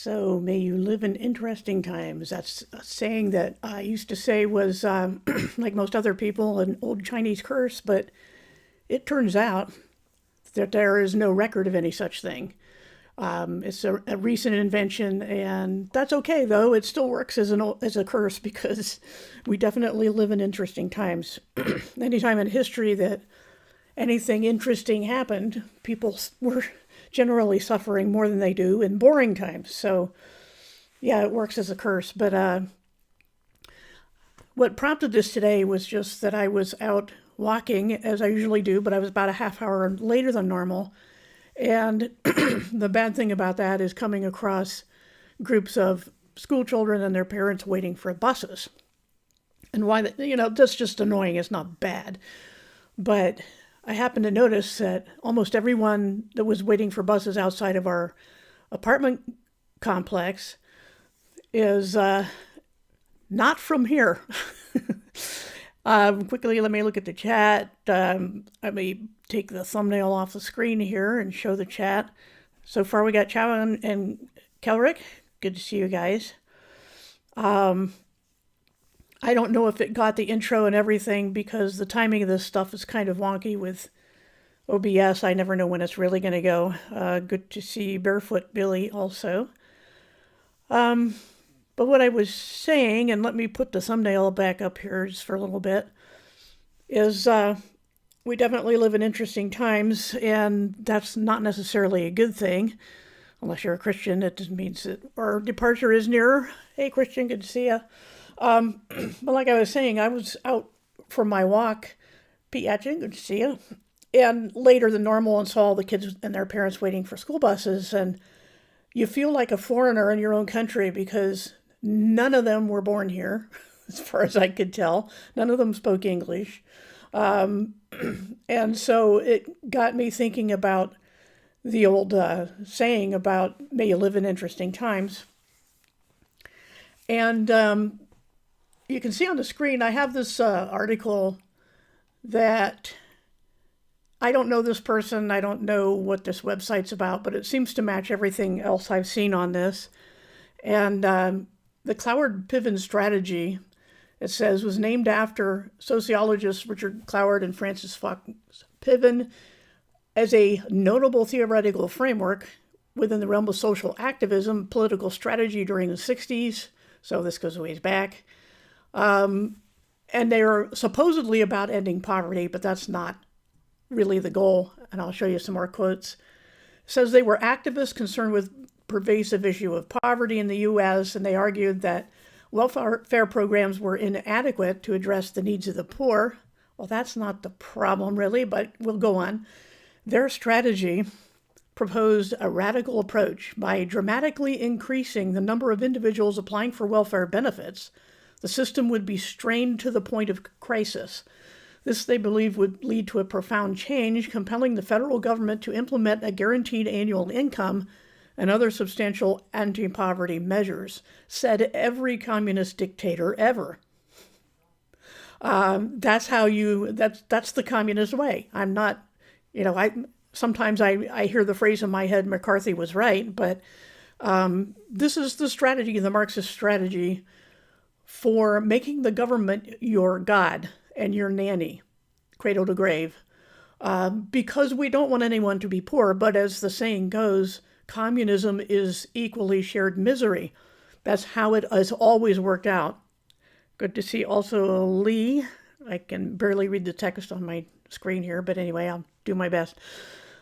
So may you live in interesting times. That's a saying that I used to say was, like most other people, an old Chinese curse, but it turns out that there is no record of any such thing. It's a recent invention, and that's okay, though. It still works as a curse because we definitely live in interesting times. Anytime in history that anything interesting happened, people were generally suffering more than they do in boring times. So, yeah, it works as a curse. But what prompted this today was just that I was out walking, as I usually do, but I was about a half hour later than normal. And the bad thing about that is coming across groups of school children and their parents waiting for buses. And why, that's just annoying. It's not bad. But I happened to notice that almost everyone that was waiting for buses outside of our apartment complex is not from here. Quickly, let me look at the chat. Let me take the thumbnail off the screen here and show the chat. So far, we got Chow and Kelrick. Good to see you guys. I don't know if it got the intro and everything because the timing of this stuff is kind of wonky with OBS. I never know when it's really going to go. Good to see Barefoot Billy also. But what I was saying, and let me put the thumbnail back up here just for a little bit, is we definitely live in interesting times, and that's not necessarily a good thing. Unless you're a Christian, it just means that our departure is nearer. Hey, Christian, good to see you. But like I was saying, I was out for my walk. Pete Atchin, good to see you. And later than normal and saw all the kids and their parents waiting for school buses. And you feel like a foreigner in your own country because none of them were born here, as far as I could tell. None of them spoke English. And so it got me thinking about the old saying about may you live in interesting times. And you can see on the screen, I have this article that I don't know this person. I don't know what this website's about, but it seems to match everything else I've seen on this. And the Cloward-Piven strategy, it says, was named after sociologists Richard Cloward and Francis Fox Piven as a notable theoretical framework within the realm of social activism, political strategy during the 60s. So this goes a ways back. And they are supposedly about ending poverty, but that's not really the goal. And I'll show you some more quotes. It says they were activists concerned with pervasive issue of poverty in the U.S., and they argued that welfare programs were inadequate to address the needs of the poor. Well, that's not the problem, really, but we'll go on. Their strategy proposed a radical approach by dramatically increasing the number of individuals applying for welfare benefits. The system would be strained to the point of crisis. This, they believe, would lead to a profound change, compelling the federal government to implement a guaranteed annual income and other substantial anti-poverty measures, said every communist dictator ever. That's the communist way. I'm not, sometimes I hear the phrase in my head, McCarthy was right, but this is the strategy, the Marxist strategy for making the government your God and your nanny, cradle to grave, because we don't want anyone to be poor. But as the saying goes, communism is equally shared misery. That's how it has always worked out. Good to see also Lee. I can barely read the text on my screen here, but anyway, I'll do my best.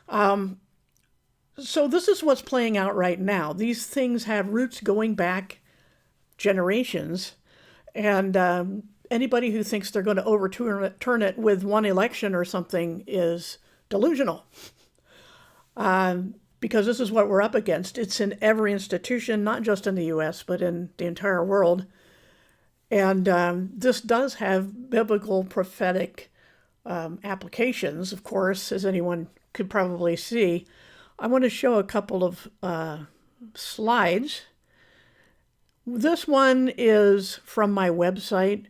So this is what's playing out right now. These things have roots going back generations. And anybody who thinks they're going to overturn it with one election or something is delusional. Because this is what we're up against. It's in every institution, not just in the U.S., but in the entire world. And this does have biblical prophetic applications, of course, as anyone could probably see. I want to show a couple of slides. This one is from my website.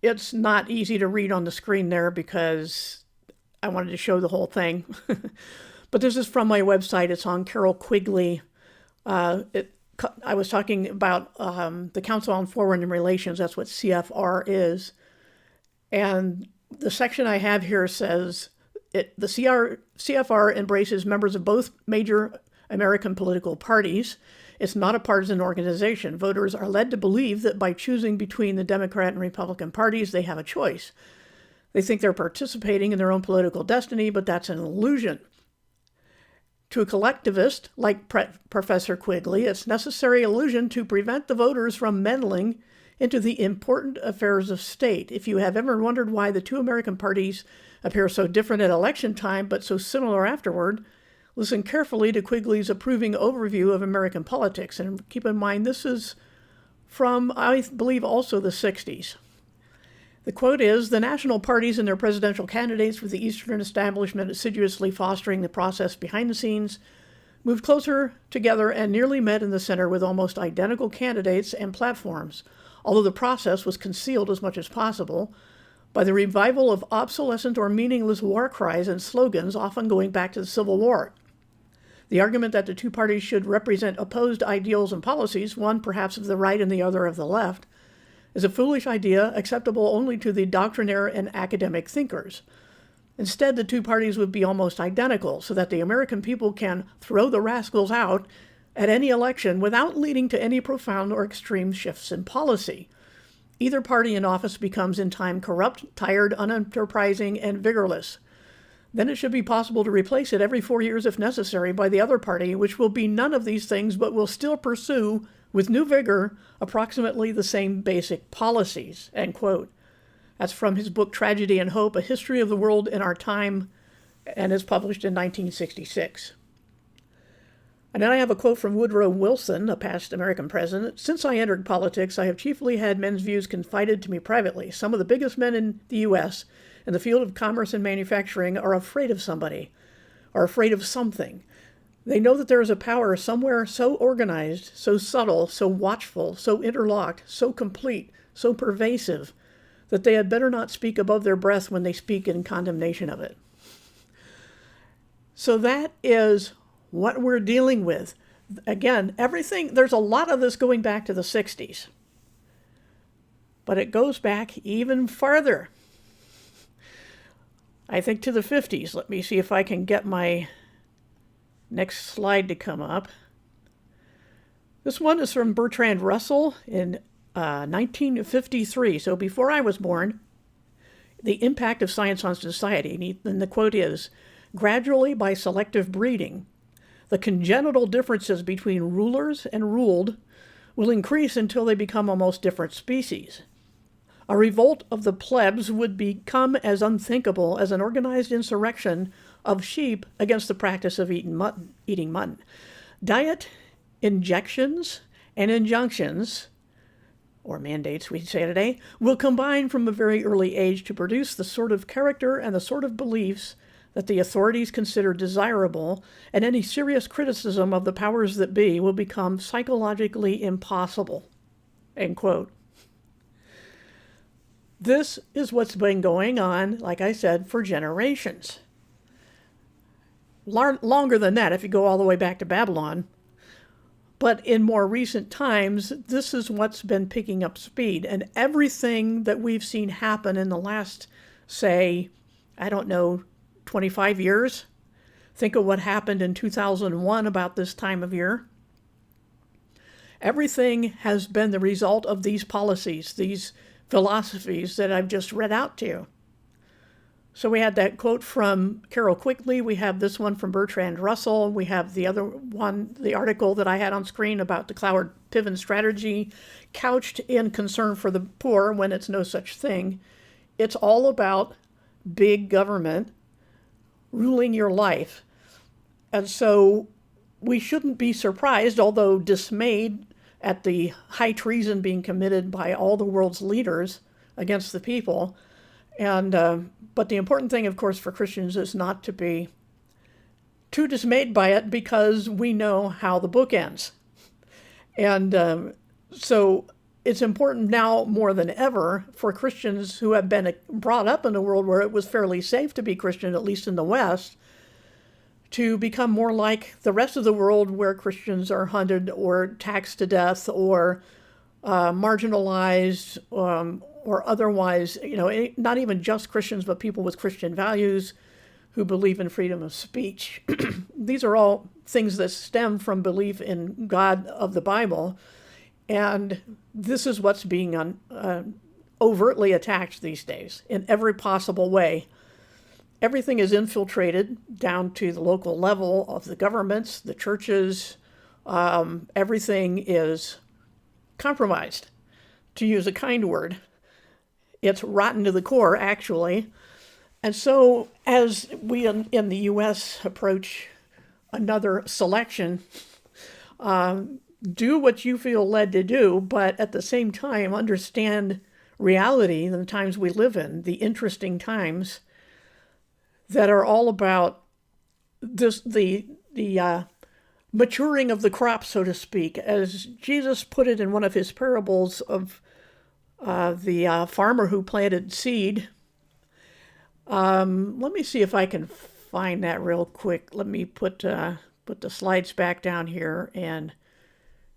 It's not easy to read on the screen there because I wanted to show the whole thing. But this is from my website. It's on Carol Quigley. I was talking about the Council on Foreign Relations. That's what CFR is. And the section I have here says the CFR embraces members of both major American political parties. It's not a partisan organization. Voters are led to believe that by choosing between the Democrat and Republican parties, they have a choice. They think they're participating in their own political destiny, but that's an illusion. To a collectivist like Professor Quigley, it's necessary illusion to prevent the voters from meddling into the important affairs of state. If you have ever wondered why the two American parties appear so different at election time but so similar afterward, listen carefully to Quigley's approving overview of American politics. And keep in mind, this is from, I believe, also the 60s. The quote is, "The national parties and their presidential candidates, with the Eastern establishment assiduously fostering the process behind the scenes, moved closer together and nearly met in the center with almost identical candidates and platforms, although the process was concealed as much as possible by the revival of obsolescent or meaningless war cries and slogans, often going back to the Civil War. The argument that the two parties should represent opposed ideals and policies, one perhaps of the right and the other of the left, is a foolish idea acceptable only to the doctrinaire and academic thinkers. Instead, the two parties would be almost identical, so that the American people can throw the rascals out at any election without leading to any profound or extreme shifts in policy. Either party in office becomes in time corrupt, tired, unenterprising, and vigorless. Then it should be possible to replace it every 4 years if necessary by the other party, which will be none of these things but will still pursue, with new vigor, approximately the same basic policies." End quote. That's from his book Tragedy and Hope, A History of the World in Our Time, and is published in 1966. And then I have a quote from Woodrow Wilson, a past American president. "Since I entered politics, I have chiefly had men's views confided to me privately. Some of the biggest men in the U.S. in the field of commerce and manufacturing are afraid of somebody, are afraid of something. They know that there is a power somewhere so organized, so subtle, so watchful, so interlocked, so complete, so pervasive, that they had better not speak above their breath when they speak in condemnation of it." So that is what we're dealing with. Again, there's a lot of this going back to the 60s. But it goes back even farther. I think to the 50s. Let me see if I can get my next slide to come up. This one is from Bertrand Russell in 1953, so before I was born. The impact of science on society. And the quote is, "Gradually, by selective breeding, the congenital differences between rulers and ruled will increase until they become almost different species. A revolt of the plebs would become as unthinkable as an organized insurrection of sheep against the practice of eating mutton. Diet, injections, and injunctions, or mandates we'd say today, will combine from a very early age to produce the sort of character and the sort of beliefs that the authorities consider desirable, and any serious criticism of the powers that be will become psychologically impossible." End quote. This is what's been going on, like I said, for generations. Longer than that, if you go all the way back to Babylon. But in more recent times, this is what's been picking up speed. And everything that we've seen happen in the last, say, 25 years. Think of what happened in 2001 about this time of year. Everything has been the result of these policies, these philosophies that I've just read out to you. So we had that quote from Carol Quigley. We have this one from Bertrand Russell. We have the other one, the article that I had on screen about the Cloward-Piven strategy, couched in concern for the poor when it's no such thing. It's all about big government ruling your life. And so we shouldn't be surprised, although dismayed, at the high treason being committed by all the world's leaders against the people. And but the important thing, of course, for Christians is not to be too dismayed by it, because we know how the book ends. And so it's important now more than ever for Christians who have been brought up in a world where it was fairly safe to be Christian, at least in the West, to become more like the rest of the world where Christians are hunted or taxed to death or marginalized or otherwise, not even just Christians, but people with Christian values who believe in freedom of speech. These are all things that stem from belief in God of the Bible. And this is what's being overtly attacked these days in every possible way. Everything is infiltrated down to the local level of the governments, the churches. Everything is compromised, to use a kind word. It's rotten to the core, actually. And so as we in the U.S. approach another selection, do what you feel led to do, but at the same time understand reality, the times we live in, the interesting times that are all about this, the maturing of the crop, so to speak, as Jesus put it in one of his parables of the farmer who planted seed. Let me see if I can find that real quick. Let me put the slides back down here and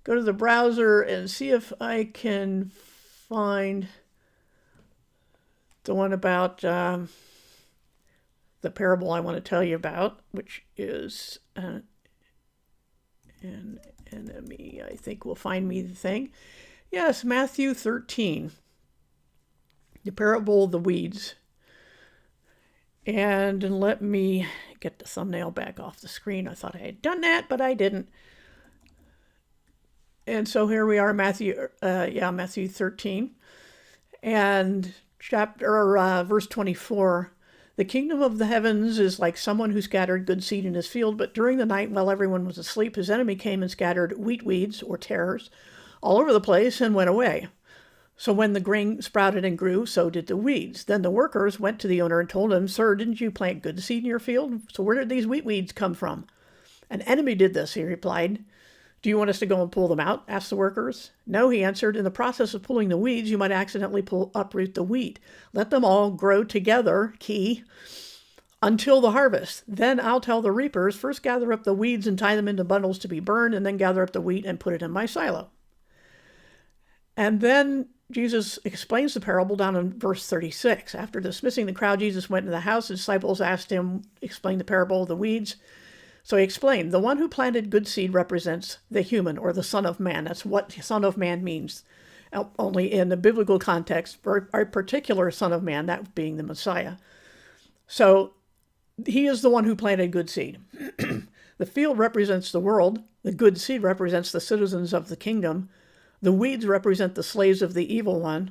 go to the browser and see if I can find the one about the parable I want to tell you about, which is an enemy, I think will find me the thing. Yes, Matthew 13, the parable of the weeds. And let me get the thumbnail back off the screen. I thought I had done that, but I didn't. And so here we are, Matthew 13, and verse 24. The kingdom of the heavens is like someone who scattered good seed in his field, but during the night while everyone was asleep, his enemy came and scattered wheat weeds or tares all over the place and went away. So when the grain sprouted and grew, so did the weeds. Then the workers went to the owner and told him, "Sir, didn't you plant good seed in your field? So where did these wheat weeds come from?" "An enemy did this," he replied. "Do you want us to go and pull them out?" asked the workers. "No," he answered. "In the process of pulling the weeds, you might accidentally uproot the wheat. Let them all grow together," key, "until the harvest. Then I'll tell the reapers, first gather up the weeds and tie them into bundles to be burned, and then gather up the wheat and put it in my silo." And then Jesus explains the parable down in verse 36. After dismissing the crowd, Jesus went into the house. His disciples asked him, explain the parable of the weeds. So he explained, the one who planted good seed represents the human, or the Son of Man. That's what Son of Man means, only in the biblical context, for a particular Son of Man, that being the Messiah. So he is the one who planted good seed. The field represents the world. The good seed represents the citizens of the kingdom. The weeds represent the slaves of the evil one.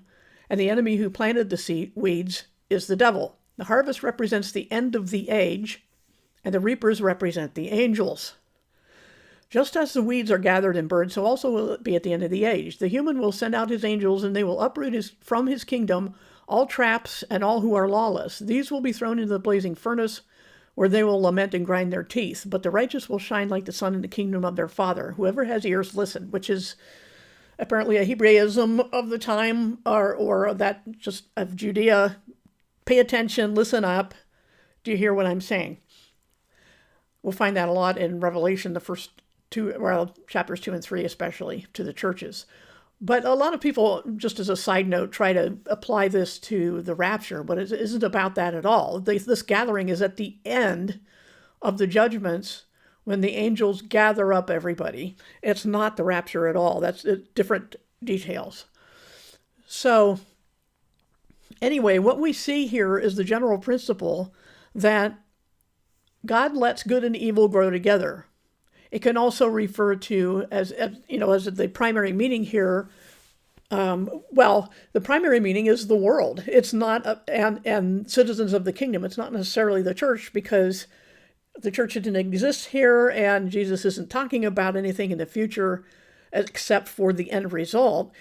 And the enemy who planted the weeds is the devil. The harvest represents the end of the age, and the reapers represent the angels. Just as the weeds are gathered and burned, so also will it be at the end of the age. The human will send out his angels, and they will uproot from his kingdom all traps and all who are lawless. These will be thrown into the blazing furnace, where they will lament and grind their teeth. But the righteous will shine like the sun in the kingdom of their Father. Whoever has ears, listen, which is apparently a Hebraism of the time, or that just of Judea. Pay attention, listen up. Do you hear what I'm saying? We'll find that a lot in Revelation, the first chapters 2 and 3 especially, to the churches. But a lot of people, just as a side note, try to apply this to the rapture, but it isn't about that at all. This gathering is at the end of the judgments when the angels gather up everybody. It's not the rapture at all. That's different details. So anyway, what we see here is the general principle that God lets good and evil grow together. It can also refer to as the primary meaning here. The primary meaning is the world. It's not and citizens of the kingdom. It's not necessarily the church, because the church didn't exist here, and Jesus isn't talking about anything in the future except for the end result.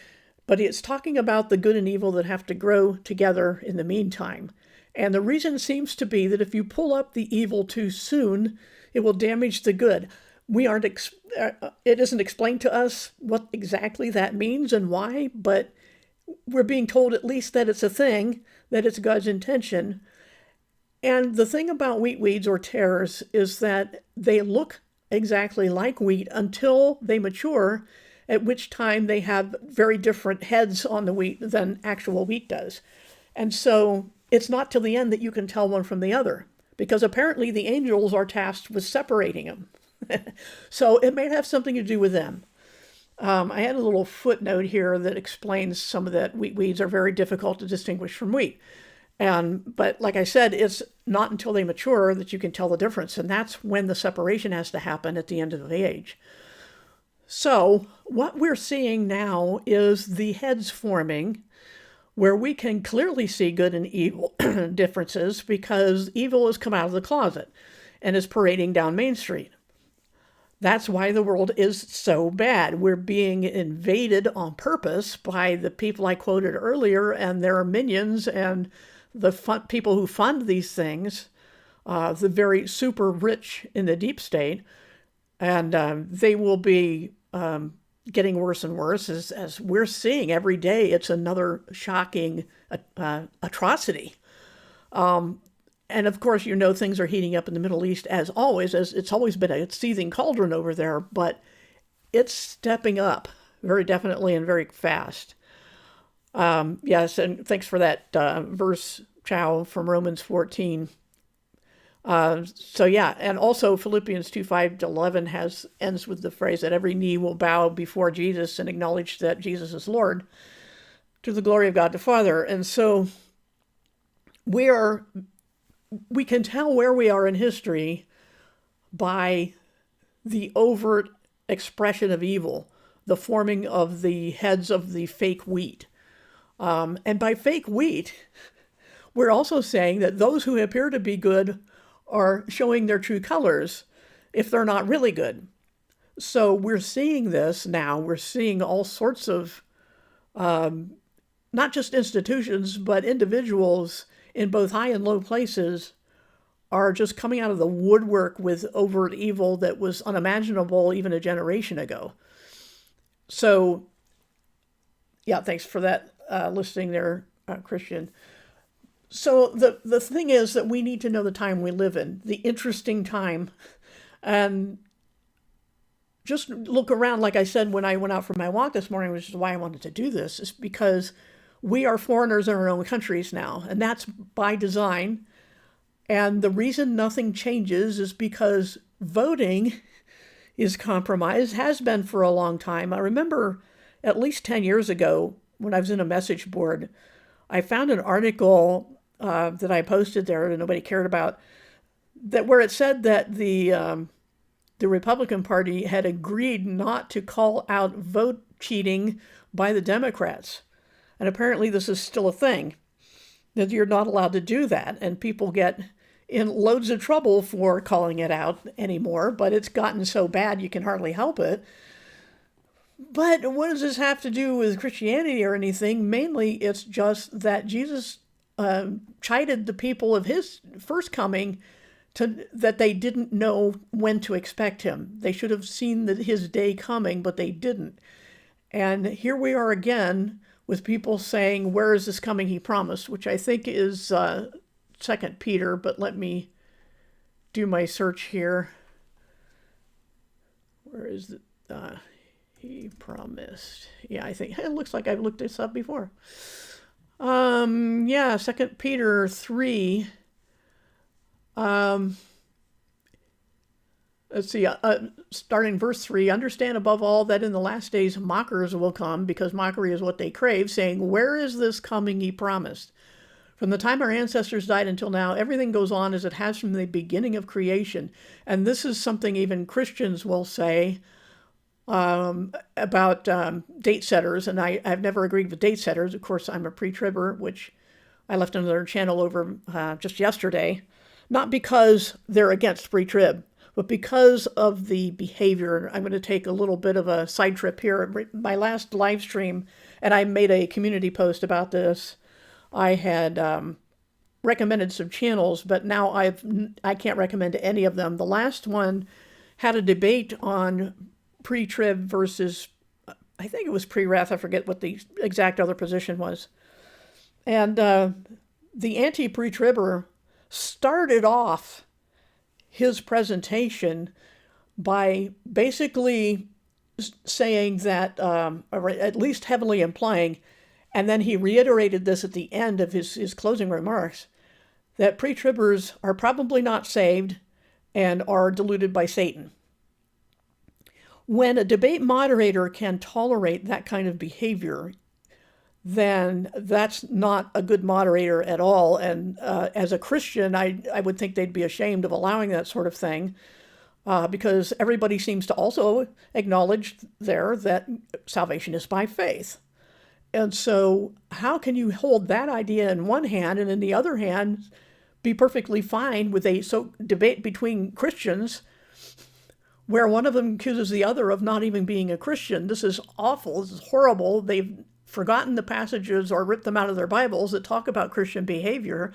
But it's talking about the good and evil that have to grow together in the meantime. And the reason seems to be that if you pull up the evil too soon, it will damage the good. It isn't explained to us what exactly that means and why, but we're being told at least that it's a thing, that it's God's intention. And the thing about wheat weeds or tares is that they look exactly like wheat until they mature, at which time they have very different heads on the wheat than actual wheat does. And so it's not till the end that you can tell one from the other, because apparently the angels are tasked with separating them. So it may have something to do with them. I had a little footnote here that explains some of that wheat weeds are very difficult to distinguish from wheat. But like I said, it's not until they mature that you can tell the difference. And that's when the separation has to happen at the end of the age. So what we're seeing now is the heads forming, where we can clearly see good and evil differences because evil has come out of the closet and is parading down Main Street. That's why the world is so bad. We're being invaded on purpose by the people I quoted earlier and their minions and the people who fund these things, the very super rich in the deep state. And they will be getting worse and worse as we're seeing every day. It's another shocking atrocity. And of course, things are heating up in the Middle East as always, as it's always been a seething cauldron over there, but it's stepping up very definitely and very fast. Yes, and thanks for that verse, Chow, from Romans 14. And also Philippians 2:5-11 ends with the phrase that every knee will bow before Jesus and acknowledge that Jesus is Lord, to the glory of God the Father. And so we can tell where we are in history by the overt expression of evil, the forming of the heads of the fake wheat. And by fake wheat, we're also saying that those who appear to be good are showing their true colors if they're not really good. So we're seeing this now. We're seeing all sorts of, not just institutions, but individuals in both high and low places are just coming out of the woodwork with overt evil that was unimaginable even a generation ago. So, yeah, thanks for that listening there, Christian. So the thing is that we need to know the time we live in, the interesting time, and just look around. Like I said, when I went out for my walk this morning, which is why I wanted to do this, is because we are foreigners in our own countries now, and that's by design. And the reason nothing changes is because voting is compromised, has been for a long time. I remember at least 10 years ago when I was in a message board, I found an article that I posted there that nobody cared about, where it said that the Republican Party had agreed not to call out vote cheating by the Democrats. And apparently this is still a thing, that you're not allowed to do that. And people get in loads of trouble for calling it out anymore, but it's gotten so bad you can hardly help it. But what does this have to do with Christianity or anything? Mainly, it's just that Jesus chided the people of his first coming that they didn't know when to expect him. They should have seen his day coming, but they didn't. And here we are again with people saying, where is this coming he promised? Which I think is 2 Peter, but let me do my search here. Where is it? He promised. Yeah, I think it looks like I've looked this up before. 2 Peter 3. Let's see, starting verse 3, understand above all that in the last days mockers will come, because mockery is what they crave, saying, where is this coming he promised? From the time our ancestors died until now, everything goes on as it has from the beginning of creation. And this is something even Christians will say about date setters, and I've never agreed with date setters. Of course, I'm a pre-tribber, which I left another channel over just yesterday, not because they're against pre-trib, but because of the behavior. I'm going to take a little bit of a side trip here. My last live stream, and I made a community post about this, I had recommended some channels, but now I can't recommend any of them. The last one had a debate on pre-trib versus, I think it was pre-wrath. I forget what the exact other position was. And the anti-pre-tribber started off his presentation by basically saying that, or at least heavily implying, and then he reiterated this at the end of his closing remarks, that pre-tribbers are probably not saved and are deluded by Satan. When a debate moderator can tolerate that kind of behavior, then that's not a good moderator at all. And as a Christian, I would think they'd be ashamed of allowing that sort of thing, because everybody seems to also acknowledge there that salvation is by faith. And so how can you hold that idea in one hand and in the other hand be perfectly fine with a debate between Christians where one of them accuses the other of not even being a Christian? This is awful. This is horrible. They've forgotten the passages or ripped them out of their Bibles that talk about Christian behavior.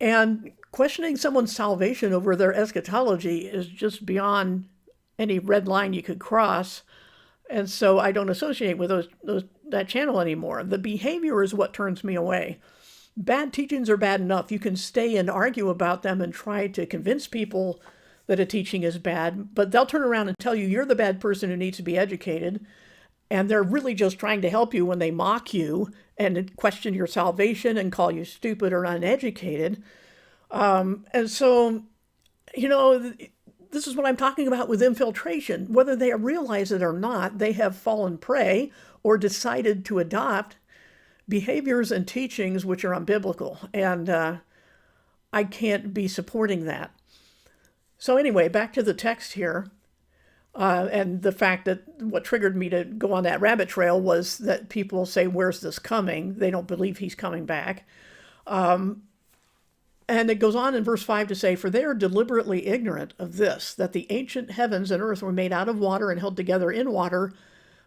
And questioning someone's salvation over their eschatology is just beyond any red line you could cross. And so I don't associate with that channel anymore. The behavior is what turns me away. Bad teachings are bad enough. You can stay and argue about them and try to convince people that a teaching is bad, but they'll turn around and tell you you're the bad person who needs to be educated. And they're really just trying to help you when they mock you and question your salvation and call you stupid or uneducated. And so, this is what I'm talking about with infiltration. Whether they realize it or not, they have fallen prey or decided to adopt behaviors and teachings which are unbiblical. And I can't be supporting that. So anyway, back to the text here. And the fact that what triggered me to go on that rabbit trail was that people say, where's this coming? They don't believe he's coming back. And it goes on in verse 5 to say, for they are deliberately ignorant of this, that the ancient heavens and earth were made out of water and held together in water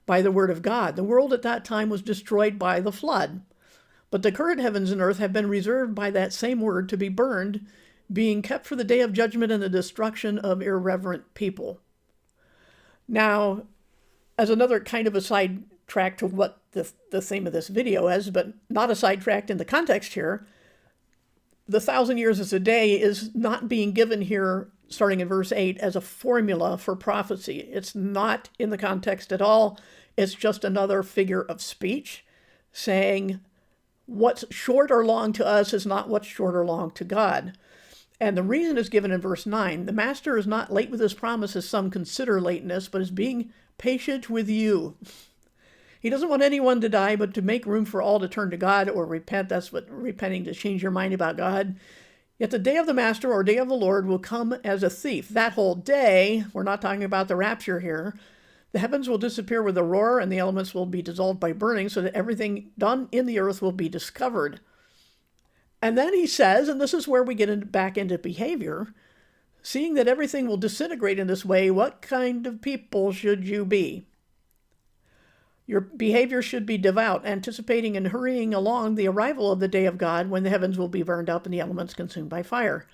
by the word of God. The world at that time was destroyed by the flood. But the current heavens and earth have been reserved by that same word to be burned, being kept for the day of judgment and the destruction of irreverent people. Now, as another kind of a sidetrack to what the theme of this video is, but not a sidetrack in the context here, the 1,000 years as a day is not being given here, starting in verse 8, as a formula for prophecy. It's not in the context at all. It's just another figure of speech saying what's short or long to us is not what's short or long to God. And the reason is given in verse 9. The master is not late with his promise, as some consider lateness, but is being patient with you. He doesn't want anyone to die, but to make room for all to turn to God or repent. That's what repenting, to change your mind about God. Yet the day of the master or day of the Lord will come as a thief. That whole day, we're not talking about the rapture here, the heavens will disappear with a roar and the elements will be dissolved by burning, so that everything done in the earth will be discovered. And then he says, and this is where we get back into behavior, seeing that everything will disintegrate in this way, what kind of people should you be? Your behavior should be devout, anticipating and hurrying along the arrival of the day of God, when the heavens will be burned up and the elements consumed by fire.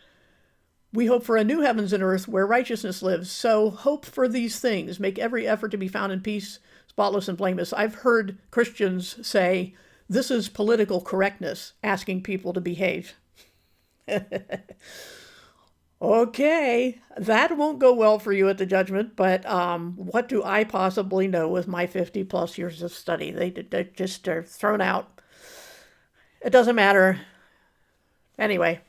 We hope for a new heavens and earth where righteousness lives. So hope for these things. Make every effort to be found in peace, spotless and blameless. I've heard Christians say, this is political correctness, asking people to behave. Okay, that won't go well for you at the judgment, but what do I possibly know with my 50 plus years of study? They just are thrown out. It doesn't matter. Anyway,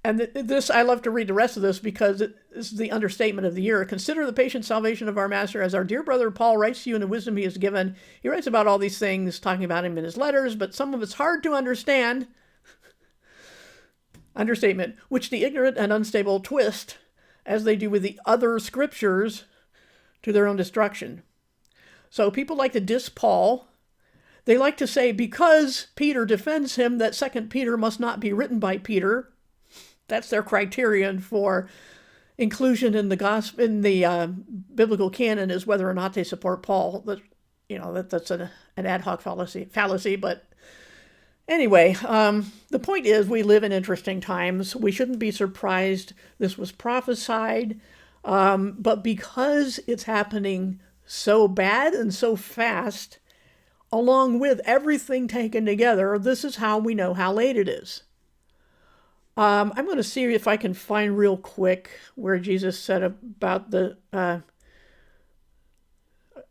and this, I love to read the rest of this because this is the understatement of the year. Consider the patient salvation of our Master, as our dear brother Paul writes to you in the wisdom he has given. He writes about all these things, talking about him in his letters, but some of it's hard to understand. Understatement, which the ignorant and unstable twist, as they do with the other scriptures, to their own destruction. So people like to diss Paul. They like to say, because Peter defends him, that 2 Peter must not be written by Peter. That's their criterion for inclusion in the gospel, in the biblical canon, is whether or not they support Paul. That's an ad hoc fallacy, but anyway, the point is, we live in interesting times. We shouldn't be surprised this was prophesied, but because it's happening so bad and so fast, along with everything taken together, this is how we know how late it is. I'm going to see if I can find real quick where Jesus said about the,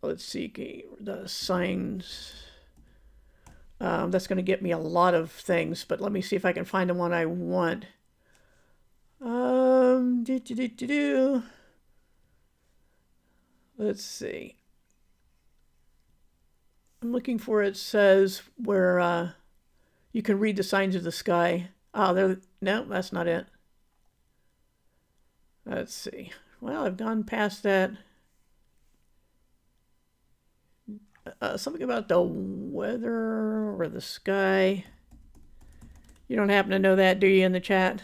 let's see, the signs. That's going to get me a lot of things, but let me see if I can find the one I want. Let's see. I'm looking for it says where you can read the signs of the sky. Oh, there. No, that's not it. Let's see. Well, I've gone past that. Something about the weather or the sky. You don't happen to know that, do you, in the chat?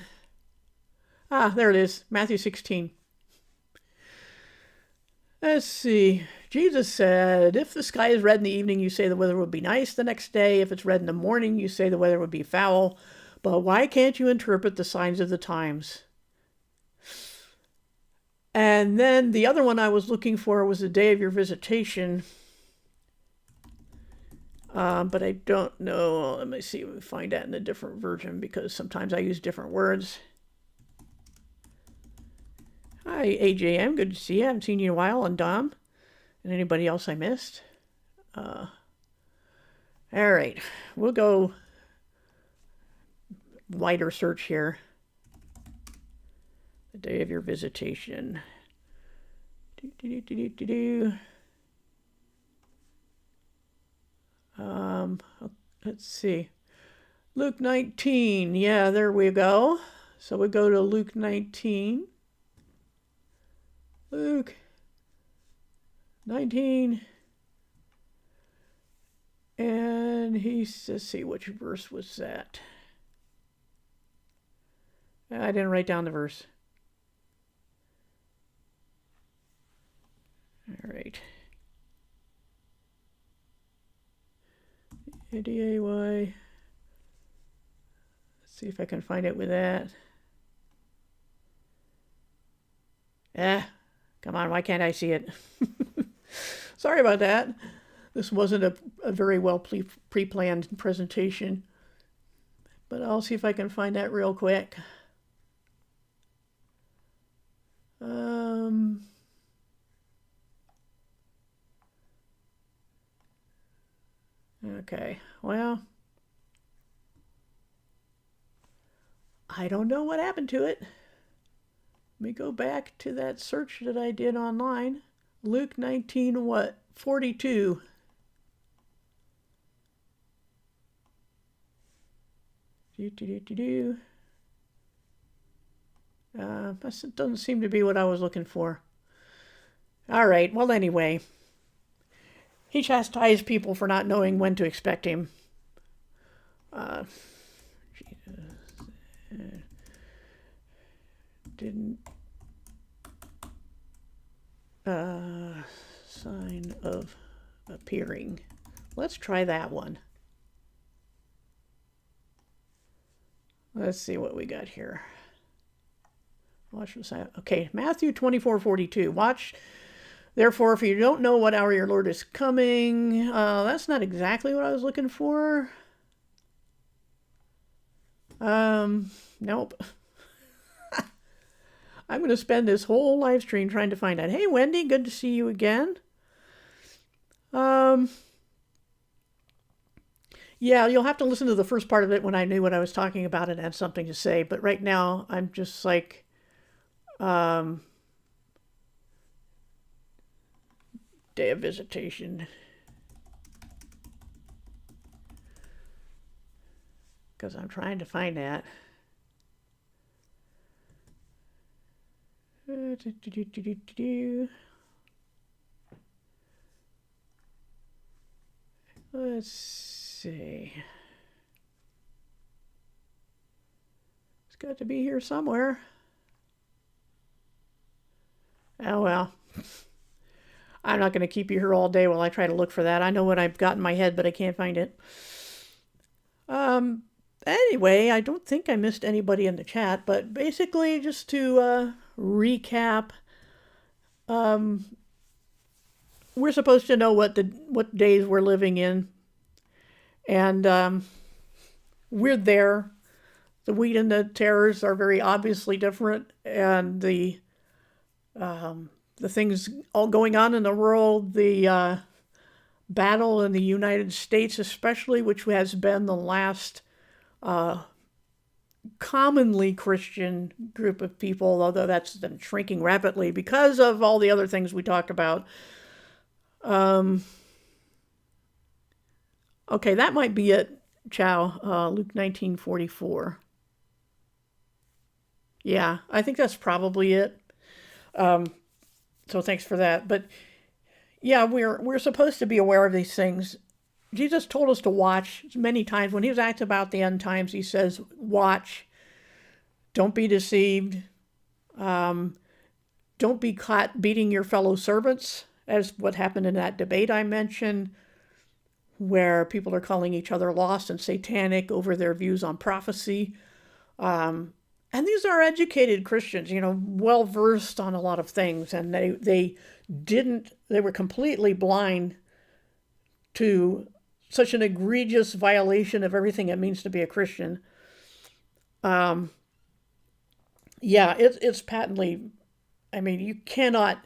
Ah, there it is. Matthew 16. Let's see. Jesus said, if the sky is red in the evening, you say the weather would be nice the next day. If it's red in the morning, you say the weather would be foul. But why can't you interpret the signs of the times? And then the other one I was looking for was the day of your visitation. But I don't know. Let me see if we find that in a different version because sometimes I use different words. Hi, AJM. Good to see you. I haven't seen you in a while. And Dom. And anybody else I missed? All right. We'll go wider search here. The day of your visitation. Let's see. Luke 19. Yeah, there we go. So we go to Luke 19. Luke 19. And let's see, which verse was that? I didn't write down the verse. All right. ADAY. Let's see if I can find it with that. Come on, why can't I see it? Sorry about that. This wasn't a very well pre-planned presentation. But I'll see if I can find that real quick. Okay, well, I don't know what happened to it. Let me go back to that search that I did online. Luke 19, what? 42. That doesn't seem to be what I was looking for. All right, well, anyway. He chastised people for not knowing when to expect him. Didn't sign of appearing. Let's try that one. Let's see what we got here. Watch the sign. Okay, Matthew 24:42. Watch. Therefore, if you don't know what hour your Lord is coming, that's not exactly what I was looking for. Nope. I'm going to spend this whole live stream trying to find out. Hey, Wendy, good to see you again. Yeah, you'll have to listen to the first part of it when I knew what I was talking about and had something to say. But right now, I'm just like, day of visitation. Because I'm trying to find that. Let's see. It's got to be here somewhere. Oh well. I'm not going to keep you here all day while I try to look for that. I know what I've got in my head, but I can't find it. Anyway, I don't think I missed anybody in the chat, but basically just to recap, we're supposed to know what days we're living in, and we're there. the wheat and the tares are very obviously different, and the things all going on in the world, the battle in the United States, especially, which has been the last commonly Christian group of people, although that's been shrinking rapidly because of all the other things we talked about. Okay, that might be it, Chow. Luke 19:44. Yeah, I think that's probably it. So thanks for that. But yeah, we're supposed to be aware of these things. Jesus told us to watch many times. When he was asked about the end times, he says, watch, don't be deceived, don't be caught beating your fellow servants, as what happened in that debate I mentioned, where people are calling each other lost and satanic over their views on prophecy. And these are educated Christians, well versed on a lot of things, and they were completely blind to such an egregious violation of everything it means to be a Christian. Yeah, it's patently, you cannot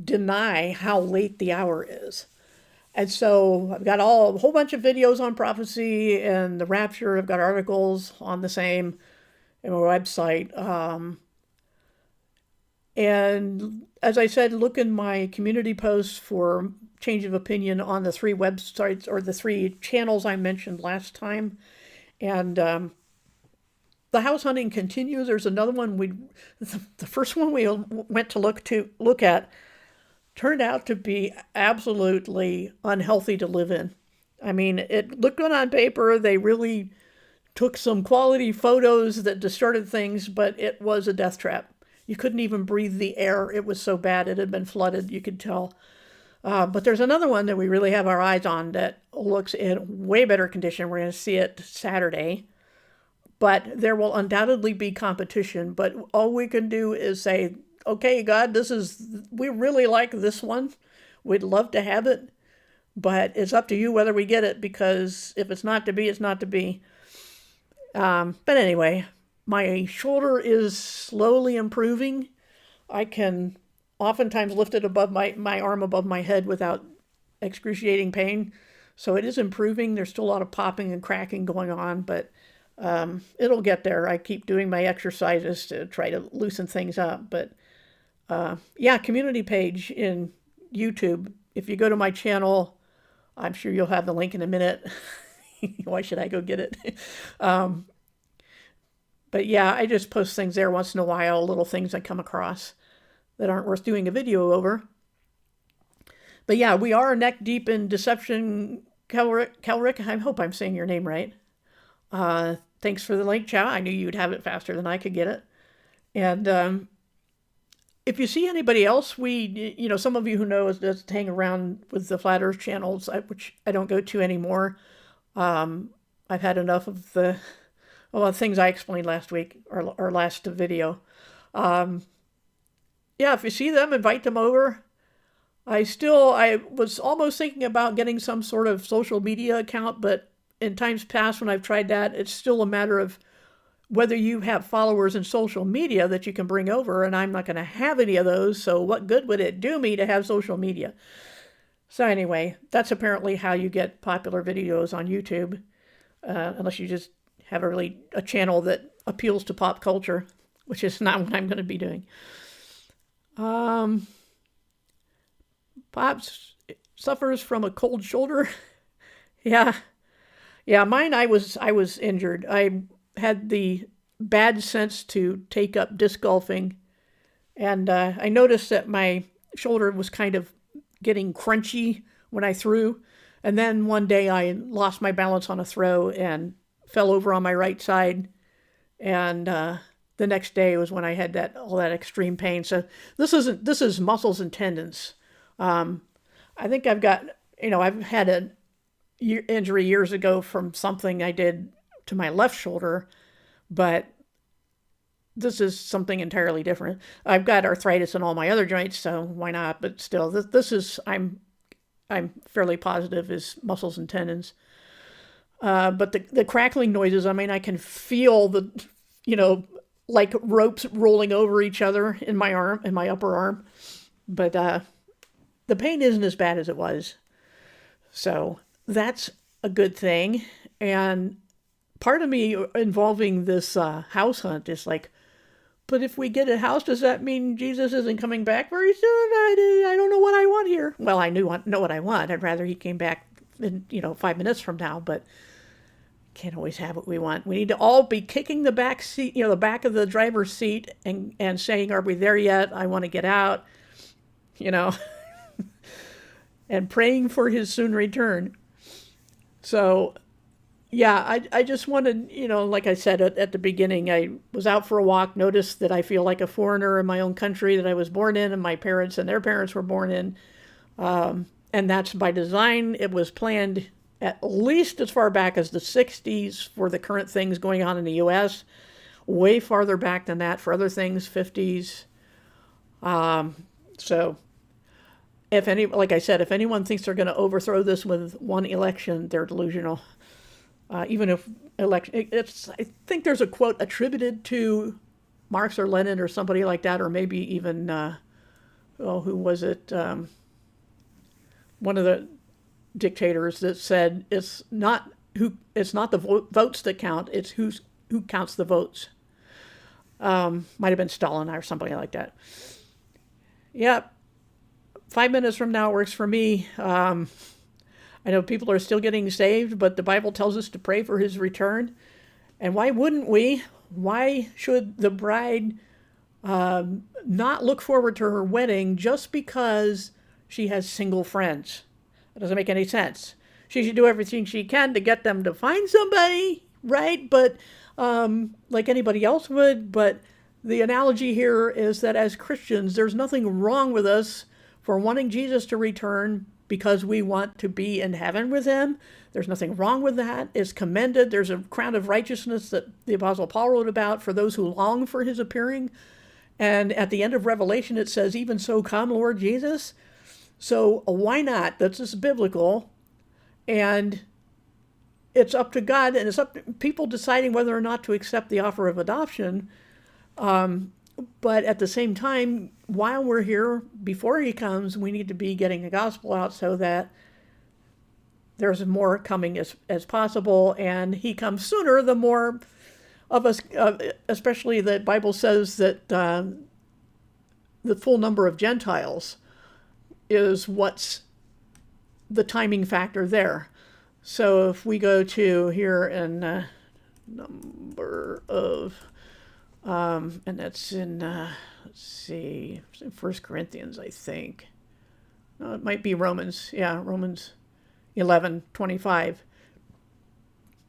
deny how late the hour is. And so I've got a whole bunch of videos on prophecy and the rapture. I've got articles on the same in my website. And as I said, look in my community posts for change of opinion on the 3 websites or the 3 channels I mentioned last time. And the house hunting continues. There's another one the first one we went to look at turned out to be absolutely unhealthy to live in. It looked good on paper. They really took some quality photos that distorted things, but it was a death trap. You couldn't even breathe the air. It was so bad. It had been flooded, you could tell. But there's another one that we really have our eyes on that looks in way better condition. We're going to see it Saturday. But there will undoubtedly be competition. But all we can do is say, okay, God, we really like this one. We'd love to have it. But it's up to you whether we get it, because if it's not to be, it's not to be. But anyway, my shoulder is slowly improving. I can oftentimes lift it above my arm above my head without excruciating pain. So it is improving. There's still a lot of popping and cracking going on, but it'll get there. I keep doing my exercises to try to loosen things up. But yeah, community page in YouTube. If you go to my channel, I'm sure you'll have the link in a minute. Why should I go get it? But yeah, I just post things there once in a while, little things I come across that aren't worth doing a video over. But yeah, we are neck deep in deception. Kelrick, I hope I'm saying your name right. Thanks for the link, Chow. I knew you'd have it faster than I could get it. And if you see anybody else, some of you who know us just hang around with the Flat Earth channels, which I don't go to anymore. I've had enough of the things I explained last week or last video. Yeah, if you see them, invite them over. I was almost thinking about getting some sort of social media account, but in times past when I've tried that, it's still a matter of whether you have followers in social media that you can bring over, and I'm not going to have any of those, so what good would it do me to have social media? So anyway, that's apparently how you get popular videos on YouTube, unless you just have a channel that appeals to pop culture, which is not what I'm going to be doing. Pops suffers from a cold shoulder. Yeah, mine, I was injured. I had the bad sense to take up disc golfing, and I noticed that my shoulder was kind of getting crunchy when I threw, and then one day I lost my balance on a throw and fell over on my right side, and the next day was when I had all that extreme pain. So this is muscles and tendons. I think I've got, I've had an injury years ago from something I did to my left shoulder, but this is something entirely different. I've got arthritis in all my other joints, so why not? But still, this is, I'm fairly positive is muscles and tendons. But the crackling noises, I mean, I can feel the, you know, like ropes rolling over each other in my arm, in my upper arm. But the pain isn't as bad as it was. So that's a good thing. And part of me involving this house hunt is like, but if we get a house, does that mean Jesus isn't coming back very soon? I don't know what I want here. Well, I know what I want. I'd rather he came back in, 5 minutes from now, but can't always have what we want. We need to all be kicking the back seat, the back of the driver's seat and saying, are we there yet? I want to get out, and praying for his soon return. So, yeah, I just wanted, like I said at the beginning, I was out for a walk, noticed that I feel like a foreigner in my own country that I was born in, and my parents and their parents were born in. And that's by design. It was planned at least as far back as the 60s for the current things going on in the U.S., way farther back than that for other things, 50s. So, like I said, if anyone thinks they're going to overthrow this with one election, they're delusional. Even if I think there's a quote attributed to Marx or Lenin or somebody like that, or maybe even, who was it? One of the dictators that said it's not the votes that count, it's who counts the votes. Might have been Stalin or somebody like that. Yeah, 5 minutes from now works for me. I know people are still getting saved, but the Bible tells us to pray for his return. And why wouldn't we? Why should the bride not look forward to her wedding just because she has single friends? It doesn't make any sense. She should do everything she can to get them to find somebody, right? But like anybody else would. But the analogy here is that as Christians, there's nothing wrong with us for wanting Jesus to return because we want to be in heaven with him. There's nothing wrong with that. It's commended. There's a crown of righteousness that the Apostle Paul wrote about for those who long for his appearing. And at the end of Revelation, it says, even so come, Lord Jesus. So why not? That's just biblical. And it's up to God, and it's up to people deciding whether or not to accept the offer of adoption. But at the same time, while we're here, before he comes, we need to be getting the gospel out so that there's more coming as possible. And he comes sooner, the more of us, especially the Bible says that the full number of Gentiles is what's the timing factor there. So if we go to here in number of, and that's in, let's see, it's in 1 Corinthians, I think. No, it might be Romans. Yeah, Romans 11:25.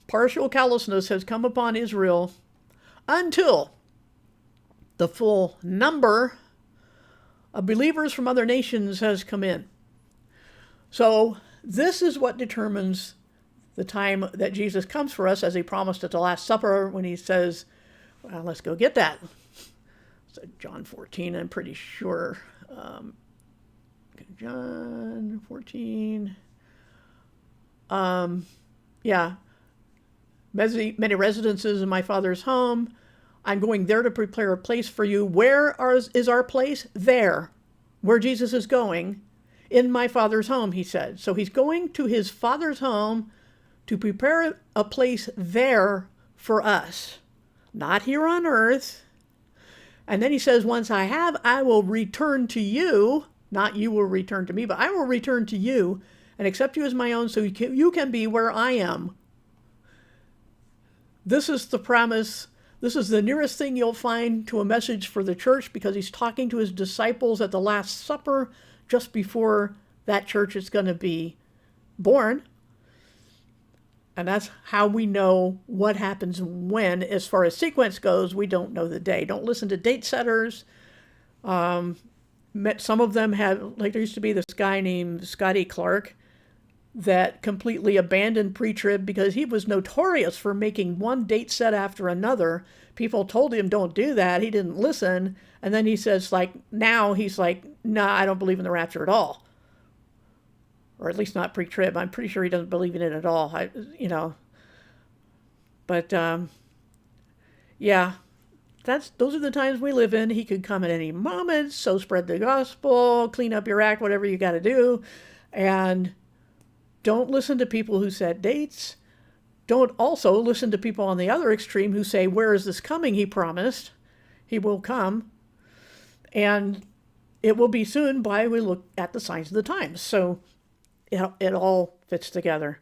Partial callousness has come upon Israel until the full number of believers from other nations has come in. So this is what determines the time that Jesus comes for us, as he promised at the Last Supper when he says, well, let's go get that. So John 14, I'm pretty sure. John 14. Yeah. Many residences in my Father's home. I'm going there to prepare a place for you. Where is our place? There. Where Jesus is going. In my Father's home, he said. So he's going to his Father's home to prepare a place there for us. Not here on earth. And then he says, once I have, I will return to you. Not you will return to me, but I will return to you and accept you as my own so you can be where I am. This is the promise. This is the nearest thing you'll find to a message for the church, because he's talking to his disciples at the Last Supper just before that church is going to be born. And that's how we know what happens when. As far as sequence goes, we don't know the day. Don't listen to date setters. Some of them have, like there used to be this guy named Scotty Clark that completely abandoned pre-trib because he was notorious for making one date set after another. People told him, don't do that. He didn't listen. And then he says, now he's like, nah, I don't believe in the rapture at all. Or at least not pre-trib. I'm pretty sure he doesn't believe in it at all. But yeah, those are the times we live in. He could come at any moment. So spread the gospel, clean up your act, whatever you got to do, and don't listen to people who set dates. Don't also listen to people on the other extreme who say, "Where is this coming? He promised he will come, and it will be soon." By we look at the signs of the times, so it all fits together.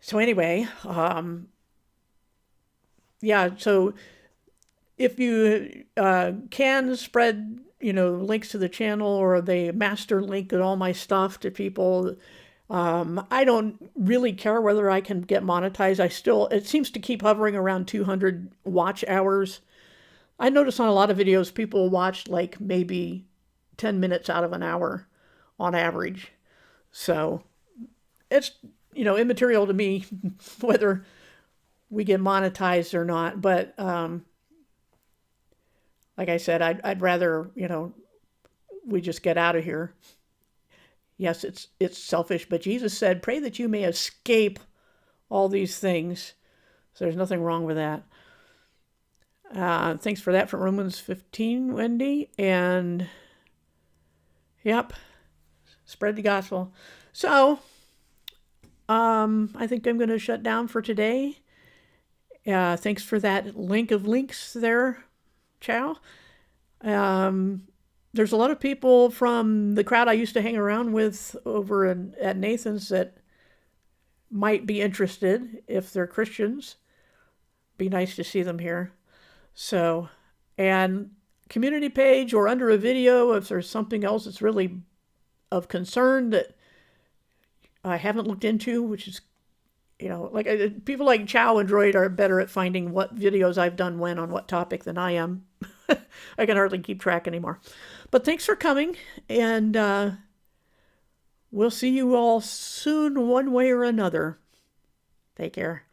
So anyway, yeah. So if you can spread, links to the channel or the master link and all my stuff to people. I don't really care whether I can get monetized. It seems to keep hovering around 200 watch hours. I notice on a lot of videos, people watch like maybe 10 minutes out of an hour on average. So it's, immaterial to me whether we get monetized or not. But like I said, I'd rather, we just get out of here. Yes, it's selfish, but Jesus said, "Pray that you may escape all these things." So there's nothing wrong with that. Thanks for that from Romans 15, Wendy. And yep, spread the gospel. So I think I'm going to shut down for today. Thanks for that link of links there, Chow. There's a lot of people from the crowd I used to hang around with over at Nathan's that might be interested if they're Christians. Be nice to see them here. So, and community page or under a video, if there's something else that's really of concern that I haven't looked into, which is, like people like Chow and Droid are better at finding what videos I've done when on what topic than I am. I can hardly keep track anymore. But thanks for coming, and we'll see you all soon one way or another. Take care.